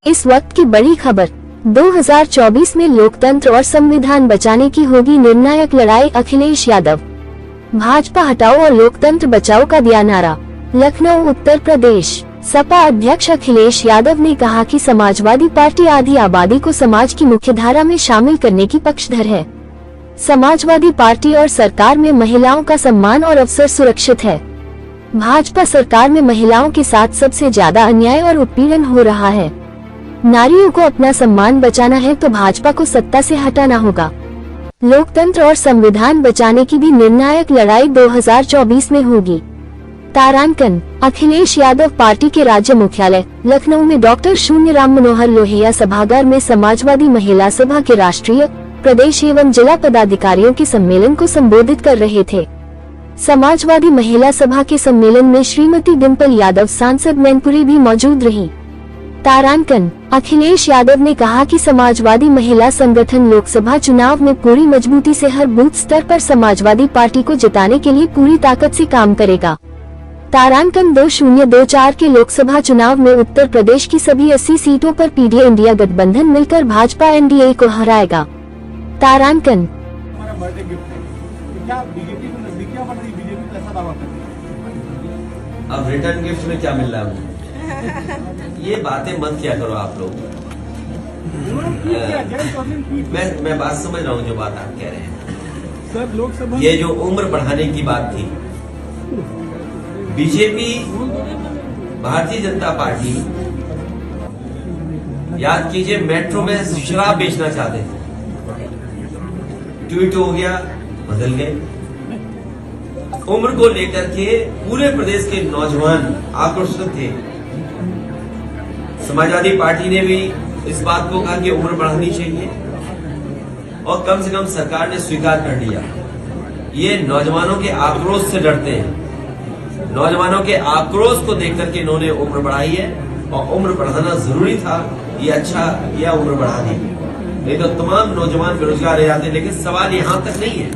इस वक्त की बड़ी खबर 2024 में लोकतंत्र और संविधान बचाने की होगी निर्णायक लड़ाई। अखिलेश यादव भाजपा हटाओ और लोकतंत्र बचाओ का दिया नारा। लखनऊ उत्तर प्रदेश सपा अध्यक्ष अखिलेश यादव ने कहा कि समाजवादी पार्टी आधी आबादी को समाज की मुख्यधारा में शामिल करने की पक्षधर है। समाजवादी पार्टी और सरकार में महिलाओं का सम्मान और अवसर सुरक्षित है। भाजपा सरकार में महिलाओं के साथ सबसे ज्यादा अन्याय और उत्पीड़न हो रहा है। नारियों को अपना सम्मान बचाना है तो भाजपा को सत्ता से हटाना होगा। लोकतंत्र और संविधान बचाने की भी निर्णायक लड़ाई 2024 में होगी। तारांकन अखिलेश यादव पार्टी के राज्य मुख्यालय लखनऊ में डॉक्टर शून्य राम मनोहर लोहिया सभागार में समाजवादी महिला सभा के राष्ट्रीय, प्रदेश एवं जिला पदाधिकारियों के सम्मेलन को संबोधित कर रहे थे। समाजवादी महिला सभा के सम्मेलन में श्रीमती डिम्पल यादव सांसद मैनपुरी भी मौजूद रही। तारांकन अखिलेश यादव ने कहा कि समाजवादी महिला संगठन लोकसभा चुनाव में पूरी मजबूती से हर बूथ स्तर पर समाजवादी पार्टी को जिताने के लिए पूरी ताकत से काम करेगा। तारांकन 2024 के लोकसभा चुनाव में उत्तर प्रदेश की सभी 80 सीटों पर पीडीए इंडिया गठबंधन मिलकर भाजपा एनडीए को हराएगा। तारांकन अब रिटर्न गिफ्ट में क्या मिल रहा है? ये बातें मत किया करो आप लोग। मैं बात समझ रहा हूँ जो बात आप कह रहे हैं। ये जो उम्र बढ़ाने की बात थी, बीजेपी भारतीय जनता पार्टी याद कीजिए मेट्रो में शराब बेचना चाहते थे, ट्वीट हो गया, बदल गए। उम्र को लेकर के पूरे प्रदेश के नौजवान आक्रोशित थे। समाजवादी पार्टी ने भी इस बात को कहा कि उम्र बढ़ानी चाहिए और कम से कम सरकार ने स्वीकार कर लिया। ये नौजवानों के आक्रोश से डरते हैं। नौजवानों के आक्रोश को देख करके इन्होंने उम्र बढ़ाई है और उम्र बढ़ाना जरूरी था। ये अच्छा यह उम्र बढ़ा दी, नहीं तो तमाम नौजवान बेरोजगार रह जाते। लेकिन सवाल यहां तक नहीं है,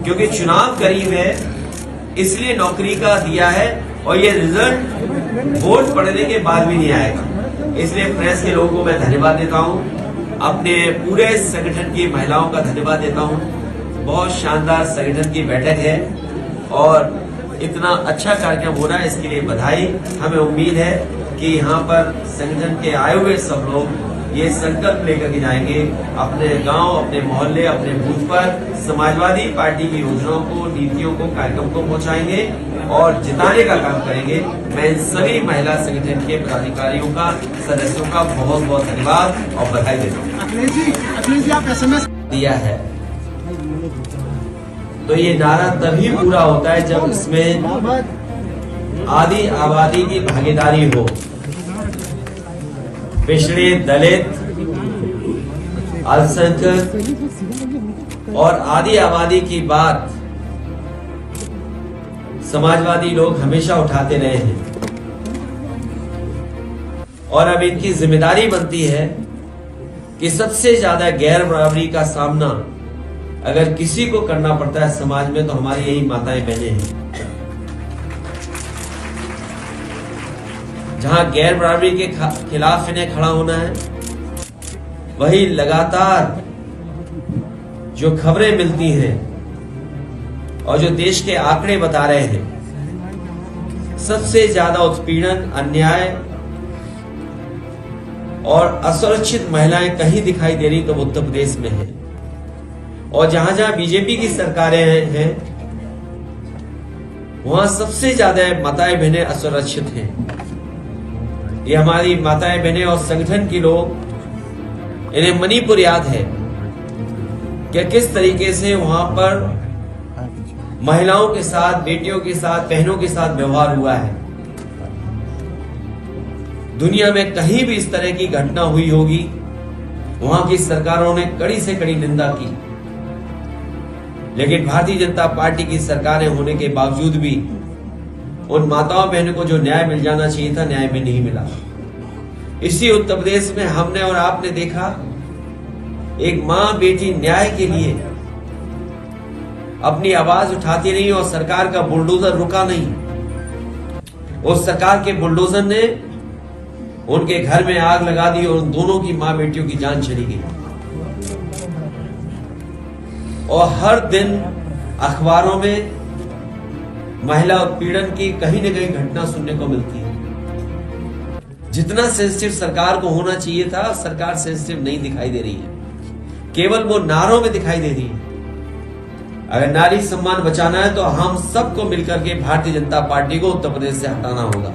क्योंकि चुनाव करीब है, इसलिए नौकरी का दिया है और ये रिजल्ट वोट पड़ने के बाद भी नहीं आएगा। इसलिए प्रेस के लोगों को मैं धन्यवाद देता हूं, अपने पूरे संगठन की महिलाओं का धन्यवाद देता हूं। बहुत शानदार संगठन की बैठक है और इतना अच्छा कार्यक्रम हो रहा है, इसके लिए बधाई। हमें उम्मीद है कि यहाँ पर संगठन के आए हुए सब लोग ये संकल्प लेकर के जाएंगे अपने गांव, अपने मोहल्ले, अपने बूथ पर समाजवादी पार्टी की योजनाओं को, नीतियों को, कार्यक्रम को पहुंचाएंगे और जिताने का काम करेंगे। मैं इन सभी महिला संगठन के पदाधिकारियों का, सदस्यों का बहुत बहुत धन्यवाद और बधाई देता हूँ। अखिलेश जी आप SMS दिया है तो ये नारा तभी पूरा होता है जब इसमें आधी आबादी की भागीदारी हो। पिछड़े, दलित, अल्पसंख्यक और आधी आबादी की बात समाजवादी लोग हमेशा उठाते रहे हैं और अब इनकी जिम्मेदारी बनती है कि सबसे ज्यादा गैर बराबरी का सामना अगर किसी को करना पड़ता है समाज में तो हमारी यही माताएं बहनें हैं। जहां गैर बराबरी के खिलाफ इन्हें खड़ा होना है, वही लगातार जो खबरें मिलती हैं और जो देश के आंकड़े बता रहे हैं, सबसे ज्यादा उत्पीड़न, अन्याय और असुरक्षित महिलाएं कहीं दिखाई दे रही तो उत्तर प्रदेश में है। और जहां जहां बीजेपी की सरकारें हैं वहां सबसे ज्यादा माताएं बहनें असुरक्षित हैं। ये हमारी माताएं बहनें और संगठन के लोग, इन्हें मणिपुर याद है कि किस तरीके से वहां पर महिलाओं के साथ, बेटियों के साथ, बहनों के साथ व्यवहार हुआ है। दुनिया में कहीं भी इस तरह की घटना हुई होगी, वहां की सरकारों ने कड़ी से कड़ी निंदा की। लेकिन भारतीय जनता पार्टी की सरकारें होने के बावजूद भी उन माताओं बहनों को जो न्याय मिल जाना चाहिए था, न्याय में नहीं मिला। इसी उत्तर प्रदेश में हमने और आपने देखा, एक मां बेटी न्याय के लिए अपनी आवाज उठाती रही और सरकार का बुलडोजर रुका नहीं। उस सरकार के बुलडोजर ने उनके घर में आग लगा दी और उन दोनों की मां बेटियों की जान चली गई। और हर दिन अखबारों में महिला उत्पीड़न की कहीं न कहीं घटना सुनने को मिलती है। जितना सेंसिटिव सरकार को होना चाहिए था, सरकार सेंसिटिव नहीं दिखाई दे रही है, केवल वो नारों में दिखाई दे रही है। अगर नारी सम्मान बचाना है तो हम सबको मिलकर के भारतीय जनता पार्टी को उत्तर प्रदेश से हटाना होगा।